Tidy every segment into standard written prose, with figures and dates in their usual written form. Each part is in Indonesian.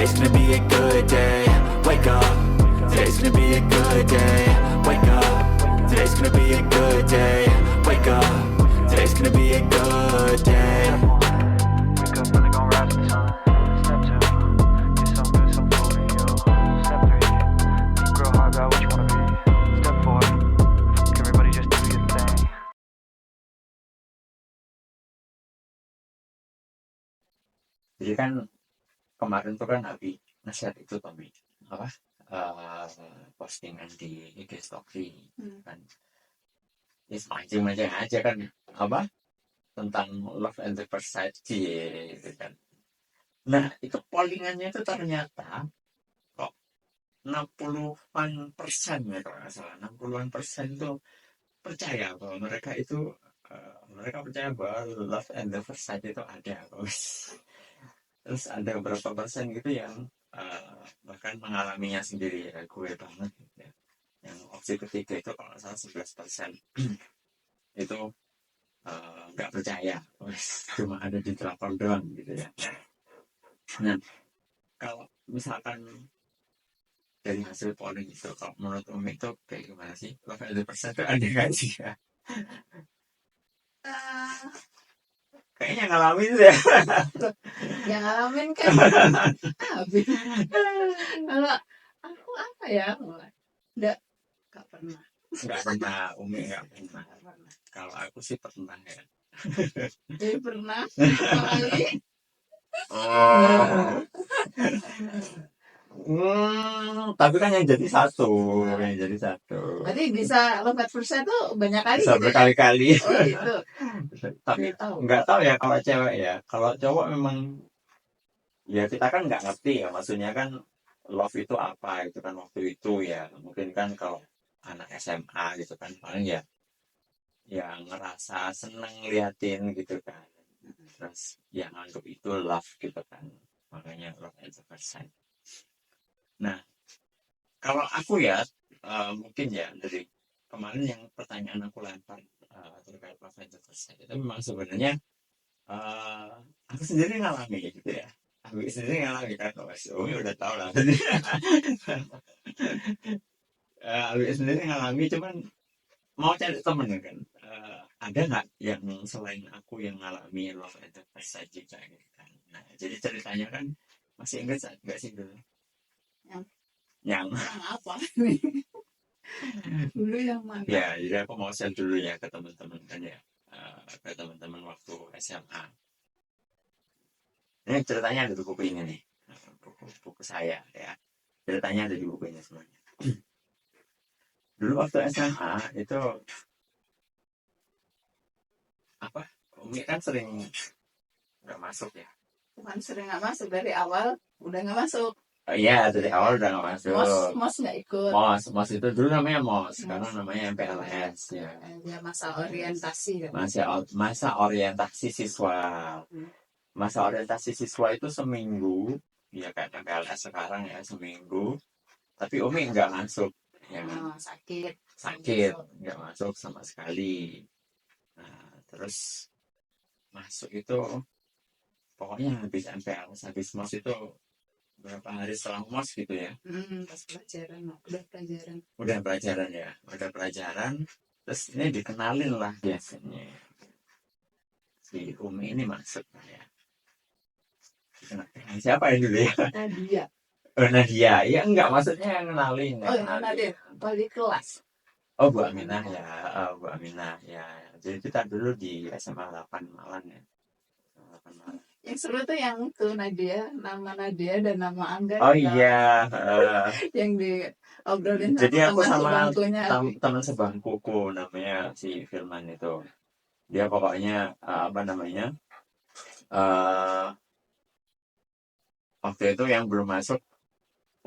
Today's gonna be a good day. Wake up. Today's gonna be a good day. Wake up. Today's gonna be a good day. Wake up. Today's gonna be a good day. Wake up early, gon' rise with the sun. Step 2, get some good, some food in you. Step 3, think real hard about what you wanna be. Step 4, fuck everybody, just do your thing. Jadi kan kemarin tuh kan Abi nge-share itu Tommy apa postingan di IG story kan ya mancing-mancing aja kan apa tentang love at the first sight gitu kan. Nah itu pollingannya itu ternyata kok 60-an% ya kalau nggak salah 60-an% itu percaya bahwa mereka itu mereka percaya bahwa love at the first sight itu ada. Terus ada beberapa persen gitu yang bahkan mengalaminya sendiri ya gue banget gitu ya. Yang opsi ketiga itu kalau nggak salah 11% itu nggak percaya cuma ada di drakor doang gitu ya. Nah kalau misalkan dari hasil polling itu kalau menurut Umi itu kayak gimana sih? Love at the persen itu ada nggak sih ya? Kayaknya ngalamin sih ya. Yang ngalamin kan Abi. Kalau aku apa ya? Nggak pernah. Nggak pernah, Umi nggak pernah. Kalau aku sih pernah ya. Jadi pernah sekali. Tapi kan yang jadi satu. Jadi bisa lompat persen tuh banyak kali Bisa gitu berkali-kali. ya? Oh gitu. Tapi nggak tahu ya kalau cewek ya. Kalau cowok memang ya kita kan nggak ngerti ya. Maksudnya kan love itu apa itu kan waktu itu ya. Mungkin kan kalau anak SMA gitu kan paling ya yang ngerasa seneng liatin gitu kan. Terus yang anggap itu love gitu kan. Makanya love at the first sight. Nah, kalau aku ya mungkin ya dari kemarin yang pertanyaan aku lempar terkait love at the first sight itu memang sebenarnya aku sendiri ngalami gitu ya. Aku sendiri ngalami kan, Umi udah tahu lah. Aku sendiri ngalami cuman mau cari temen kan. Ada nggak yang selain aku yang ngalami love at the first sight juga gitu kan. Nah, jadi ceritanya kan masih enggak sih dulu? Yang apa nih? Dulu yang mana? Ya, jadi aku mau share dulu ya ke teman-teman kan ya, ke teman-teman waktu SMA. Ini ceritanya ada di buku ini nih, buku saya ya. Ceritanya ada di buku ini semuanya. Dulu waktu SMA itu apa? Umi kan sering nggak masuk ya. Bukan sering nggak masuk, dari awal udah nggak masuk. Iya, dari awal udah nggak masuk. Mos nggak ikut. Mos itu dulu namanya Mos, sekarang namanya MPLS ya. Ya masa orientasi. Masa orientasi siswa. Masa orientasi siswa itu seminggu, ya kayak MPLS sekarang ya seminggu. Tapi Umi nggak masuk, ya kan? Sakit, nggak masuk sama sekali. Nah, terus masuk itu pokoknya habis MPLS, habis Mos itu berapa hari setelah Mos gitu ya? Pas pelajaran, udah pelajaran. Terus ini dikenalin lah biasanya. Si Umi ini masuk ya. Siapa yang dulu ya? Nadia. Nadia, ya enggak maksudnya yang kenalin. Nadia, wali kelas. Oh Bu Aminah ya, Bu Aminah ya. Jadi kita dulu di SMA 8 Malang ya. Yang seru tuh yang itu nama Nadia dan nama Angga. Oh iya. Yang diobrolin jadi aku sama teman sebangkuku namanya si Firman itu. Dia pokoknya apa namanya? Waktu itu yang belum masuk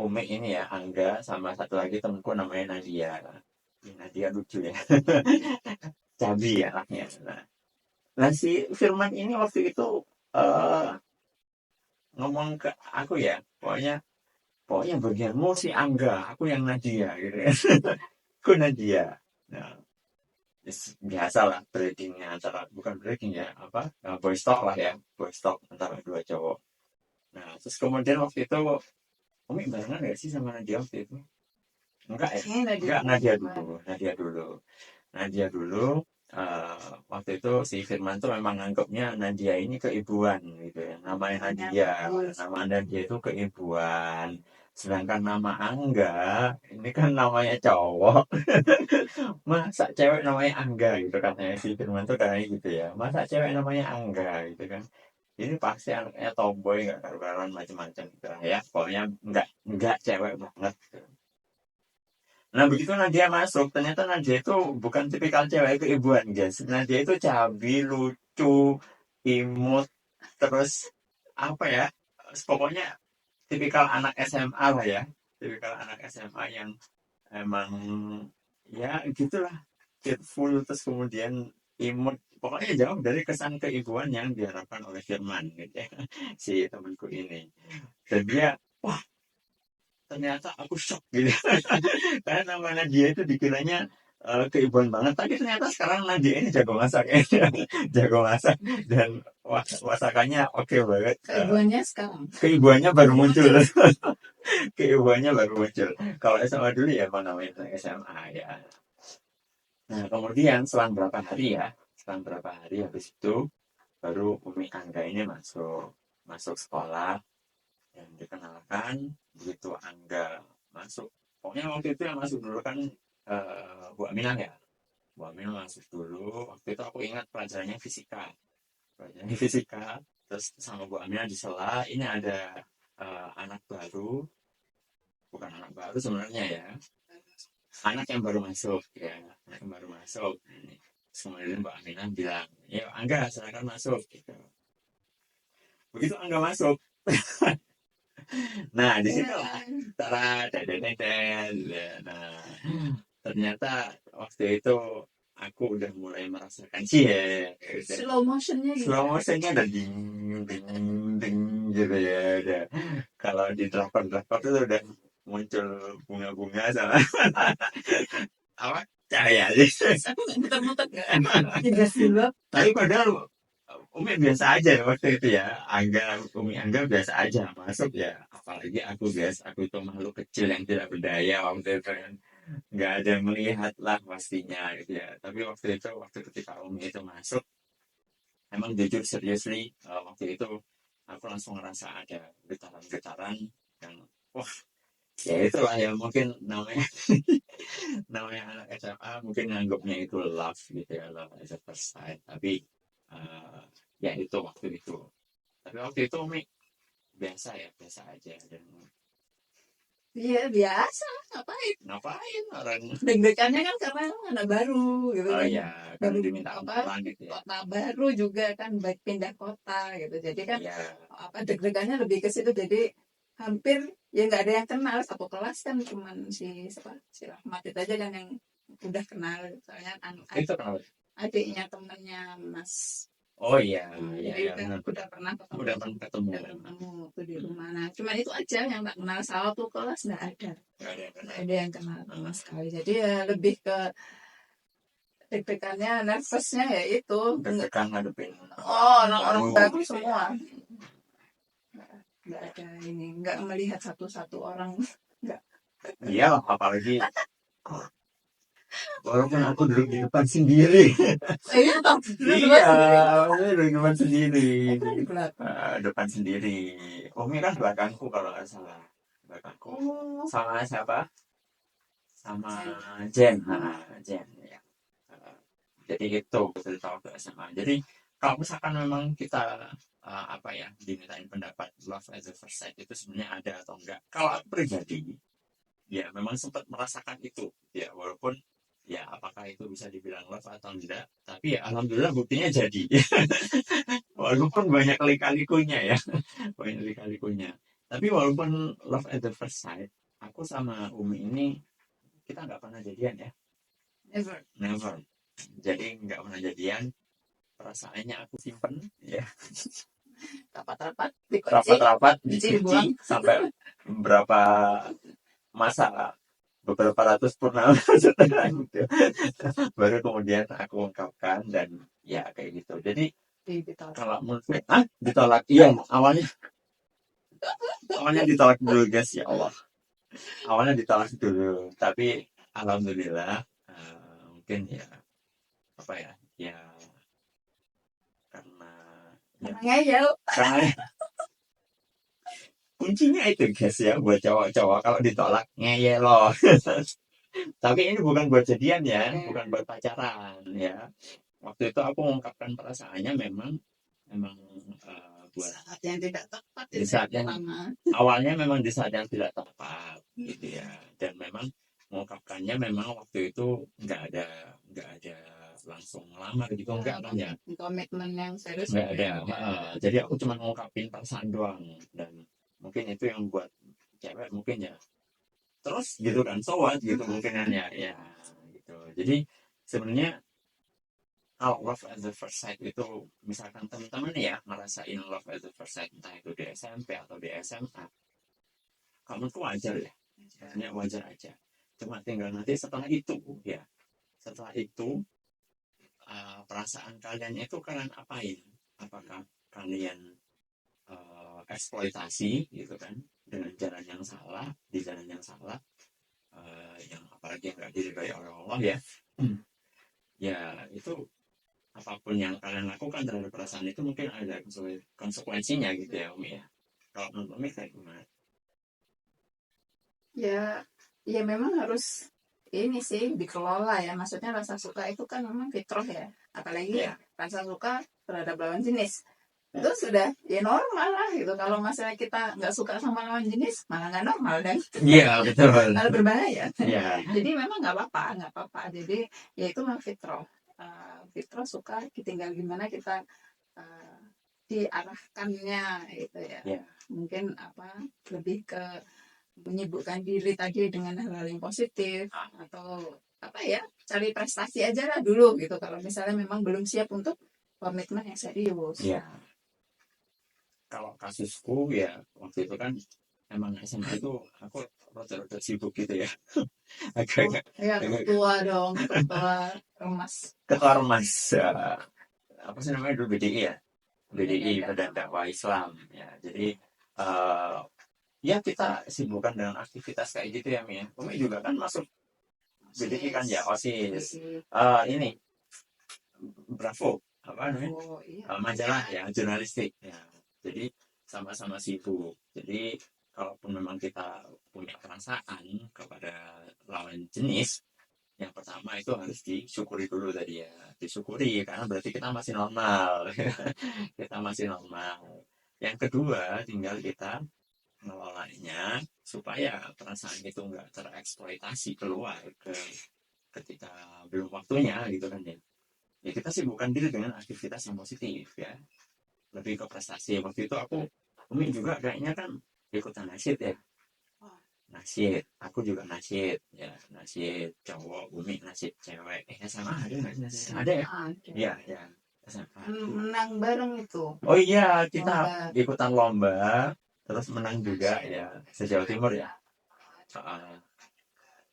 Umi ini ya, Angga sama satu lagi temanku namanya Nadia. Nadia lucu ya. Cabi ya anaknya. Nah si Firman ini waktu itu ngomong ke aku ya, pokoknya bagianmu si Angga, aku yang Nadia gitu ya. Aku Nadia. Nah, biasa lah breakingnya bukan breaking ya, boys talk lah ya, boys talk antara dua cowok. Nah, terus kemudian waktu itu Umi barengan gak sih sama Nadia waktu itu? Enggak ya? Kayaknya Nadia Enggak, Nadia duluan. dulu. Nadia dulu. Waktu itu si Firman tuh memang nganggapnya Nadia ini keibuan gitu ya. Namanya Namanya Nadia. bagus. Nama Nadia itu keibuan. Sedangkan nama Angga, ini kan namanya cowok. Masa cewek namanya Angga gitu katanya si Firman tuh kayak gitu ya. Masa cewek namanya Angga gitu kan. Ini pasti anaknya tomboy nggak karu-karuan macam-macam gitu lah ya. Pokoknya nggak cewek banget. Gitu. Nah begitu Nadia masuk, ternyata Nadia itu bukan tipikal cewek keibuan guys. Nadia itu cabi, lucu, imut, terus apa ya? Pokoknya tipikal anak SMA lah ya. Tipikal anak SMA yang emang ya gitulah, cheerful, terus kemudian imut. Pokoknya jauh dari kesan keibuan yang diharapkan oleh Firman gitu ya. Si temanku ini. Dan dia, wah ternyata aku shock gitu. Karena nama Nadia itu dikiranya keibuan banget, tapi ternyata sekarang Nadia ini jago masak ya. Jago masak dan masakannya oke banget. Keibuannya sekarang. Keibuannya baru muncul. Keibuannya baru muncul. Kalau SMA dulu ya emang namanya SMA ya. Nah kemudian selang berapa hari habis itu baru Umi Angga ini masuk sekolah dan dikenalkan. Begitu Angga masuk, pokoknya waktu itu yang masuk dulu kan Bu Aminah ya. Bu Aminah masuk dulu. Waktu itu aku ingat pelajarannya fisika. Terus sama Bu Aminah di sela ini ada anak baru, bukan anak baru sebenarnya ya, anak yang baru masuk ya, anak yang baru masuk. Kemudian Mbak Aminah bilang, ya Angga silakan masuk gitu. Begitu Angga masuk, nah di situ lah tara dedet. Nah ternyata waktu itu aku udah mulai merasakan sih ya Slow motionnya gitu. slow motionnya ada ding ding ding gitu ya udah. Kalau di drakor itu udah muncul bunga-bunga sama apa cahaya. Aku nggak muter-muter nggak. Tiga silap. Tapi padahal Umi biasa aja ya waktu itu ya. Umi Angga biasa aja masuk ya. Apalagi aku guys, aku itu makhluk kecil yang tidak berdaya waktu itu kan. Nggak ada yang melihat lah pastinya gitu ya. Tapi waktu ketika Umi itu masuk, emang jujur seriously waktu itu aku langsung ngerasa ada getaran-getaran yang wah ya itulah ya mungkin namanya namanya anak SMA mungkin nganggapnya itu love gitu ya, love as a first sight. Tapi eh, ya itu waktu itu. Tapi waktu itu Umi biasa aja dan Iya biasa. Ngapain? ngapain orang Deg-degannya kan karena anak baru gitu oh kan. ya kan Baru diminta apa? pulang gitu ya. Kota baru juga kan, baik pindah kota gitu. Jadi kan Ya apa deg-degannya lebih ke situ. Jadi hampir ya nggak ada yang kenal, satu kelas kan cuman si Rahmat itu aja kan yang udah kenal. Soalnya itu kenapa? adiknya temennya Mas. Oh iya Jadi benar. udah pernah ketemu. Udah pernah ketemu. Udah ketemu tuh di rumah. Nah, cuman itu aja yang tak kenal. Satu kelas nggak ada. Nggak ada yang kenal. Nggak ada yang kenal sama sekali. Jadi ya lebih ke deg-degannya, nervousnya ya itu. Deg-degan ngadepin Orang baru semua. Nggak ada ini, nggak melihat satu-satu orang. Nggak. iya apalagi walaupun aku duduk di depan sendiri. Iya, Duduk di depan sendiri. di belakang. Depan sendiri. Umi kan belakangku kalau nggak salah. Belakangku. Oh, Sama siapa? Sama Jen. Jen ya. Jadi itu cerita waktu SMA. Jadi kalau misalkan memang kita apa ya dimintain pendapat love at the first sight itu sebenarnya ada atau enggak? Kalau aku pribadi, ya memang sempat merasakan itu. Ya walaupun ya apakah itu bisa dibilang love atau enggak? Tapi ya alhamdulillah buktinya jadi. Walaupun banyak lika-likunya ya, banyak lika-likunya. Tapi walaupun love at the first sight, aku sama Umi ini kita nggak pernah jadian ya. Never. Jadi nggak pernah jadian. Perasaannya aku simpen ya. rapat-rapat dikunci. Rapat-rapat dibuang. dicuci sampai berapa masa beberapa ratus purnama setelah itu baru kemudian aku ungkapkan dan ya kayak gitu. Jadi Ditolak. kalau menurut ditolak iya awalnya Awalnya ditolak dulu guys, ya Allah. Awalnya ditolak dulu, tapi alhamdulillah mungkin ya apa ya, ya karena ya Ngeyel. karena kuncinya itu guys ya, buat cowok-cowok kalau ditolak ngeyel loh. Tapi ini bukan buat jadian ya, bukan buat pacaran ya. Waktu itu aku mengungkapkan perasaannya memang buat Saat yang tidak tepat di itu saat yang yang pertama. awalnya memang di saat yang tidak tepat gitu ya, dan memang mengungkapkannya memang waktu itu nggak ada langsung melamar gitu, enggak kan ya, Komitmen yang serius nggak ada. enggak. Jadi aku cuma ngungkapin perasaan doang, dan mungkin itu yang buat cewek mungkin ya terus gitu kan, so what gitu mungkinannya ya gitu. Jadi sebenarnya kalau love at the first sight itu, misalkan teman-teman ya ngerasain love at the first sight entah itu di SMP atau di SMA, kamu tuh wajar ya, sebenarnya wajar aja. Cuma tinggal nanti setelah itu ya, setelah itu perasaan kalian itu kalian apain? Apakah kalian eksploitasi gitu kan, dengan jalan yang salah, di jalan yang salah, yang apalagi yang nggak diridhoi oleh Allah ya. Ya itu, apapun yang kalian lakukan terhadap perasaan itu mungkin ada konsekuensinya gitu ya Umi ya. Kalau menurut Umi kayak gimana? Ya, ya memang harus ini sih dikelola ya. Maksudnya rasa suka itu kan memang fitrah ya. Apalagi Ya, rasa suka terhadap lawan jenis. Itu sudah ya normal lah gitu. Kalau masalah kita nggak suka sama lawan jenis, malah nggak normal dan iya betul. malah berbahaya. Ya, Jadi memang nggak apa-apa. Jadi ya itu memang fitrah. Fitrah suka, tinggal gimana kita diarahkannya gitu ya. ya, Mungkin lebih ke menyibukkan diri tadi dengan hal-hal yang positif, atau cari prestasi aja lah dulu gitu kalau misalnya memang belum siap untuk komitmen yang serius. ya. Kalau kasusku ya waktu itu kan emang SMA itu aku rada-rada sibuk gitu ya. Agak-agak Ya ketua dong, ketua remas. ketua remas, apa sih namanya dulu, BDI ya, BDI Badan Dakwah Islam ya. Jadi ya kita sibukkan dengan aktivitas kayak gitu ya Mi. Umi juga kan masuk BDI kan ya, OSIS. Ini Bravo apa namanya, Iya. majalah ya, jurnalistik ya. Jadi sama-sama sibuk. Jadi kalaupun memang kita punya perasaan kepada lawan jenis, yang pertama itu harus disyukuri dulu tadi ya, disyukuri karena berarti kita masih normal. Kita masih normal. Yang kedua tinggal kita ngelolanya supaya perasaan itu nggak tereksploitasi keluar ketika belum waktunya gitu kan ya. Ya kita sibukkan diri dengan aktivitas yang positif ya, lebih ke prestasi. Waktu itu Umi juga kayaknya kan ikutan nasyid ya, nasyid, aku juga nasyid ya, nasyid cowok, Umi nasyid cewek. SMA ada nggak sih nasyid? Ada ya? Iya ya, SMA. Menang bareng itu. Oh iya, kita Lomba. ikutan lomba terus menang juga ya, se-Jawa Timur ya.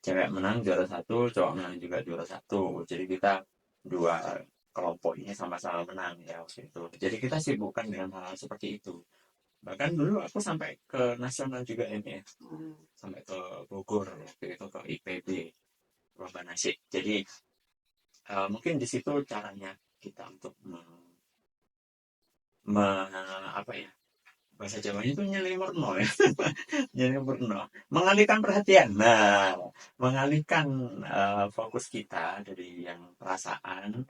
Cewek menang juara 1, cowok menang juga juara 1. Jadi kita dua kelompok ini sama-sama menang ya waktu itu. Jadi kita sibukkan dengan hal seperti itu. Bahkan dulu aku sampai ke nasional juga ini ya, sampai ke Bogor waktu itu, ke IPB lomba nasyid. Jadi mungkin di situ caranya kita untuk apa ya, bahasa Jawanya itu nyelimurno ya. Nyelimurno, mengalihkan perhatian. Nah, mengalihkan fokus kita dari yang perasaan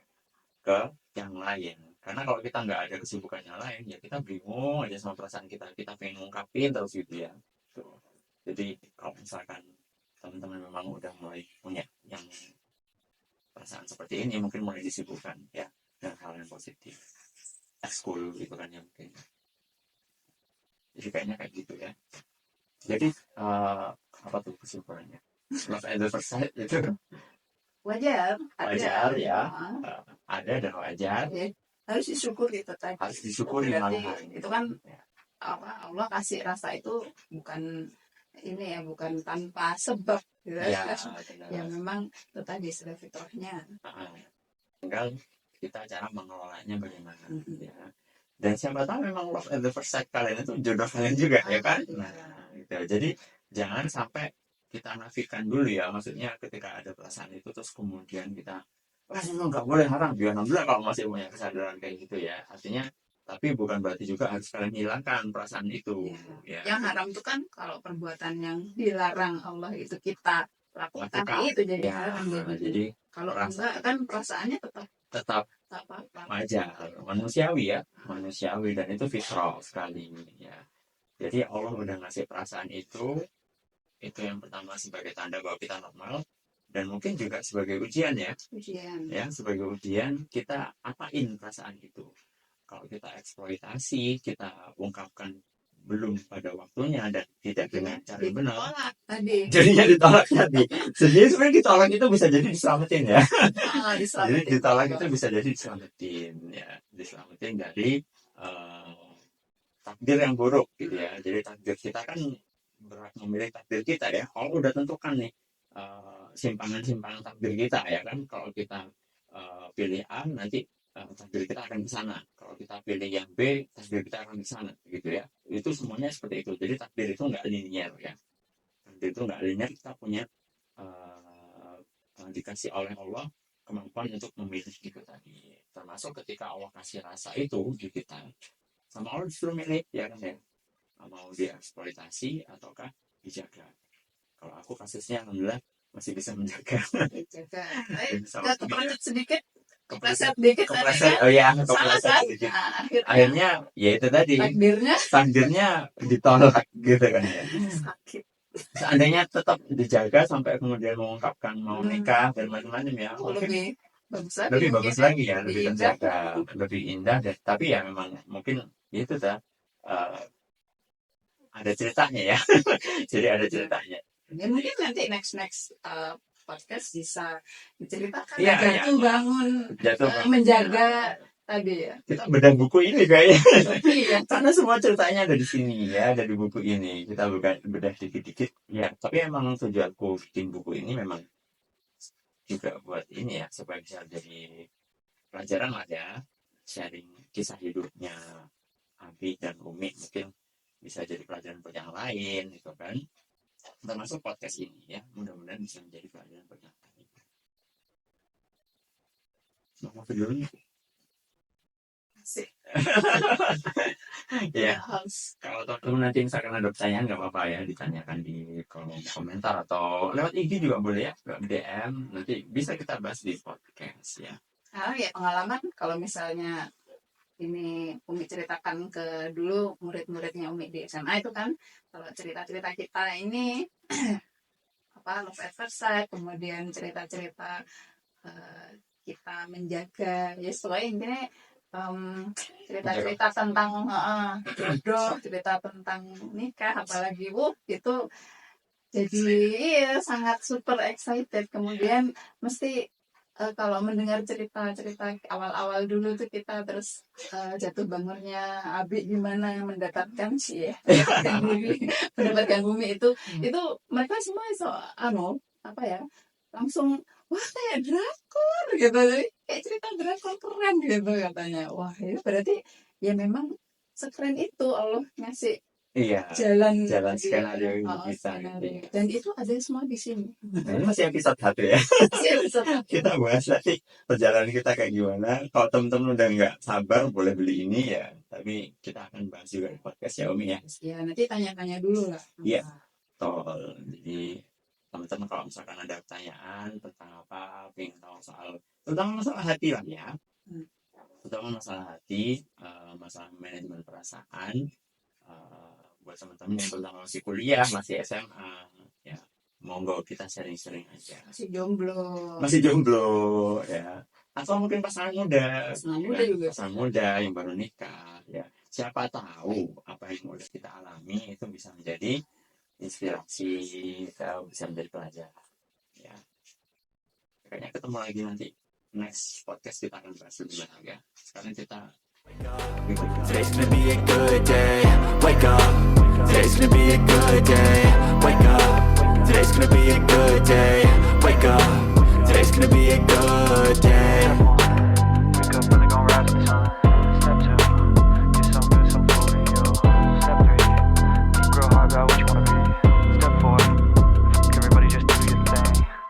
ke yang lain. Karena kalau kita nggak ada kesibukan yang lain, ya kita bingung aja sama perasaan kita. Kita pengen ngungkapin terus gitu ya. Tuh. Jadi kalau misalkan teman-teman memang udah mulai punya yang perasaan seperti ini, mungkin mulai disibukkan ya dengan hal yang positif. Ekskul gitu kan ya mungkin. Jadi kayaknya kayak gitu ya. Jadi apa tuh kesimpulannya? Love at the first sight itu Wajar, wajar ya, Ah, ada dan wajar, ya. Harus disyukuri itu tadi. harus disyukuri Berarti malahan. itu kan Allah kasih rasa itu bukan ini ya, bukan tanpa sebab gitu. Ya, Ya memang itu tadi sudah fitrahnya. tinggal kita cara mengelolanya bagaimana ya. Dan siapa tahu memang love at the first sight kalian itu jodoh kalian juga ya kan. Nah gitu. Jadi jangan sampai kita nafikan dulu ya, maksudnya ketika ada perasaan itu terus kemudian kita wah itu nggak boleh, haram. Ya alhamdulillah kalau masih punya kesadaran kayak gitu ya, artinya tapi bukan berarti juga harus kalian hilangkan perasaan itu ya. Yang haram itu kan kalau perbuatan yang dilarang Allah itu kita lakukan, Lakukan. itu jadi Ya, haram. jadi Kalau perasaan- enggak kan perasaannya tetap tetap tak apa-apa. wajar, manusiawi ya, manusiawi, dan itu fitrah sekali ya. Jadi Allah udah ngasih perasaan itu yang pertama sebagai tanda bahwa kita normal, dan mungkin juga sebagai ujian ya, Ujian. sebagai ujian kita apain perasaan itu. Kalau kita eksploitasi, kita ungkapkan belum pada waktunya dan tidak dengan cara yang benar, Ditolak tadi. jadinya ditolak tadi. Jadi sebenarnya ditolak itu bisa jadi diselamatin ya. Jadi Diselamatin. ditolak itu bisa jadi diselamatin ya, diselamatin dari takdir yang buruk gitu ya. Jadi takdir kita kan berhak memilih takdir kita ya. Allah udah tentukan nih simpangan-simpangan takdir kita ya kan. Kalau kita pilih A, nanti takdir kita akan ke sana. Kalau kita pilih yang B, takdir kita akan ke sana gitu ya. Itu semuanya seperti itu. Jadi takdir itu nggak linear ya. Takdir itu nggak linear. Kita punya dikasih oleh Allah kemampuan untuk memilih itu tadi. Termasuk ketika Allah kasih rasa itu di kita, sama Allah disuruh milih ya kan ya. Mau dieksploitasi ataukah dijaga. Kalau aku kasusnya alhamdulillah masih bisa menjaga. Jaga. Bisa Kita waktu kepleset sedikit, kepleset, kepleset dikit tadi kepleset, kan. oh ya, Salah kepleset kan? sedikit. Nah, Akhirnya ya itu tadi, takdirnya ditolak gitu kan ya. sakit. Seandainya tetap dijaga sampai kemudian mengungkapkan mau nikah dan macam-macam ya, mungkin Lebih bagus lagi. lebih bagus mungkin. lagi ya, lebih indah. terjaga, lebih indah. Tapi ya memang mungkin itu dah ada ceritanya ya. Jadi ada ceritanya. Ya mungkin nanti next podcast bisa diceritakan Iya, jatuh iya. bangun Jatuh menjaga tadi ya. kita bedah buku ini kayaknya. Iya. Karena semua ceritanya ada di sini ya, ada di buku ini. Kita bedah dikit-dikit ya. Tapi emang tujuanku bikin buku ini memang juga buat ini ya, supaya bisa jadi pelajaran lah ya, sharing kisah hidupnya Abi dan Umi, mungkin bisa jadi pelajaran buat yang lain gitu kan. Termasuk podcast ini ya, mudah-mudahan bisa menjadi pelajaran buat yang lain. Mau dulu nih. Asik. Ya, Harus. kalau teman-teman nanti misalkan ada pertanyaan nggak apa-apa ya, ditanyakan di kolom komentar atau lewat IG juga boleh ya, lewat DM, nanti bisa kita bahas di podcast ya. Ya pengalaman kalau misalnya ini Umi ceritakan ke dulu murid-muridnya Umi di SMA itu kan, kalau cerita-cerita kita ini love at first sight, kemudian cerita-cerita kita menjaga ya, soalnya intinya cerita-cerita tentang jodoh, cerita tentang nikah, apalagi itu jadi sangat super excited. Kemudian mesti kalau mendengar cerita-cerita awal-awal dulu tuh kita terus jatuh bangunnya Abi gimana mendapatkan mendapatkan bumi itu mereka semua langsung wah kayak drakor gitu, jadi kayak cerita drakor keren gitu katanya. Wah itu berarti ya memang sekeren itu Allah ngasih jalan skenario kita skenario. Dan itu ada semua di sini. Ini masih episode 1 ya. Kita bahas nanti perjalanan kita kayak gimana. Kalau teman-teman udah nggak sabar boleh beli ini ya, tapi kita akan bahas juga di podcast ya Umi ya. Ya nanti tanya-tanya dulu lah. Iya. Jadi teman-teman kalau misalkan ada pertanyaan tentang apa, pengen tahu terutama masalah hati lah ya, terutama masalah hati, masalah manajemen perasaan, buat teman-teman yang tentang masih kuliah, masih SMA ya, monggo kita sharing-sharing aja. Masih jomblo Ya, atau mungkin pasangan muda juga, pasangan muda yang baru nikah ya, siapa tahu apa yang udah kita alami itu bisa menjadi inspirasi, bisa menjadi pelajaran ya. Kayaknya ketemu lagi nanti next podcast, kita akan bahas lebih banyak ya. Sekarang kita Today's gonna be a good day. Wake up. Today's gonna be a good day. Wake up. Today's gonna be a good day. Wake up. Today's gonna be a good day.